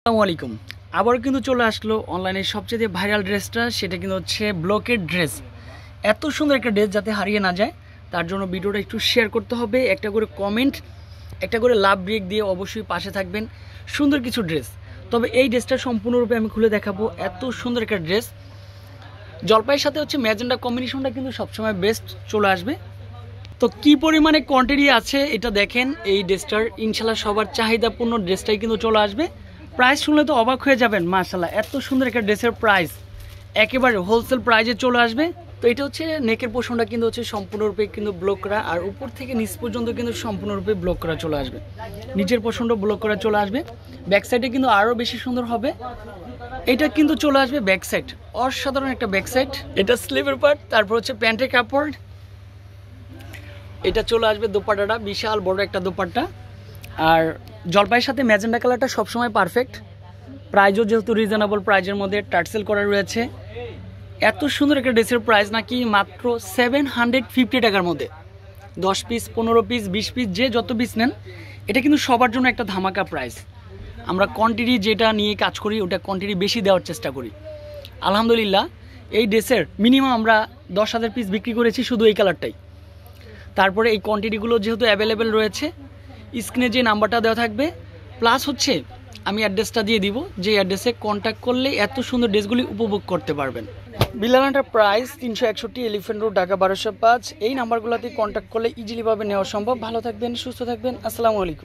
আসসালামু আলাইকুম। আবার কিন্তু চলে আসলো অনলাইনের সবচেয়ে ভাইরাল ড্রেসটা, সেটা কিন্তু হচ্ছে ব্লকের ড্রেস। এত সুন্দর একটা ড্রেস যাতে হারিয়ে না যায় তার জন্য ভিডিওটা একটু শেয়ার করতে হবে, একটা করে কমেন্ট, একটা করে লাভ ব্রেক দিয়ে অবশ্যই পাশে থাকবেন। সুন্দর কিছু ড্রেস, তবে এই ড্রেসটা সম্পূর্ণরূপে আমি খুলে দেখাবো। এত সুন্দর একটা ড্রেস, জলপাইয়ের সাথে হচ্ছে ম্যাজেন্ডা কম্বিনেশনটা কিন্তু সবসময় বেস্ট চলে আসবে। তো কি পরিমাণে কোয়ান্টিটি আছে এটা দেখেন। এই ড্রেসটার ইনশাল্লাহ সবার চাহিদাপূর্ণ ড্রেসটাই কিন্তু চলে আসবে। প্রাইস শুনলে তো অবাক হয়ে যাবেন, মাশাআল্লাহ এত সুন্দর একটা ড্রেসের প্রাইস একেবারে হোলসেল প্রাইজে চলে আসবে। তো এটা হচ্ছে নেকের পোর্শনটা কিন্তু হচ্ছে সম্পূর্ণরূপে কিন্তু ব্লক করা, আর উপর থেকে নিচ পর্যন্ত কিন্তু সম্পূর্ণরূপে ব্লক করা চলে আসবে। নিচের পোর্শনটা ব্লক করা চলে আসবে। ব্যাক সাইডে কিন্তু আরও বেশি সুন্দর হবে। এটা কিন্তু চলে আসবে ব্যাক সাইড, অসাধারণ একটা ব্যাক সাইড। এটা স্লিভের পার্ট, তারপর হচ্ছে প্যান্টের কাপড়। এটা চলে আসবে দোপাট্টাটা, বিশাল বড় একটা দোপাট্টা। আর জলপাইয়ের সাথে ম্যাজেন্ডা কালারটা সবসময় পারফেক্ট। প্রাইজও যেহেতু রিজনেবল প্রাইজের মধ্যে টার্সেল করা রয়েছে। এত সুন্দর একটা ড্রেসের প্রাইস নাকি মাত্র 750 টাকার মধ্যে। 10 পিস, 15 পিস, 20 পিস, যে যত পিস নেন, এটা কিন্তু সবার জন্য একটা ধামাকা প্রাইস। আমরা কোয়ান্টিটি যেটা নিয়ে কাজ করি ওটা কোয়ান্টিটি বেশি দেওয়ার চেষ্টা করি। আলহামদুলিল্লাহ এই ড্রেসের মিনিমাম আমরা 10,000 পিস বিক্রি করেছি শুধু এই কালারটাই। তারপরে এই কোয়ান্টিটিগুলো যেহেতু অ্যাভেলেবেল রয়েছে, স্ক্রিনে যে নাম্বারটা দেওয়া থাকবে, প্লাস হচ্ছে আমি অ্যাড্রেসটা দিয়ে দিব, যে অ্যাড্রেসে কন্ট্যাক্ট করলে এত সুন্দর ড্রেসগুলি উপভোগ করতে পারবেন। বিলানাটার প্রাইস 361, এলিফ্যান্ট রোড, ঢাকা 1205। এই নাম্বারগুলোতে কন্ট্যাক্ট করলে ইজিলিভাবে নেওয়া সম্ভব। ভালো থাকবেন, সুস্থ থাকবেন, আসসালামু আলাইকুম।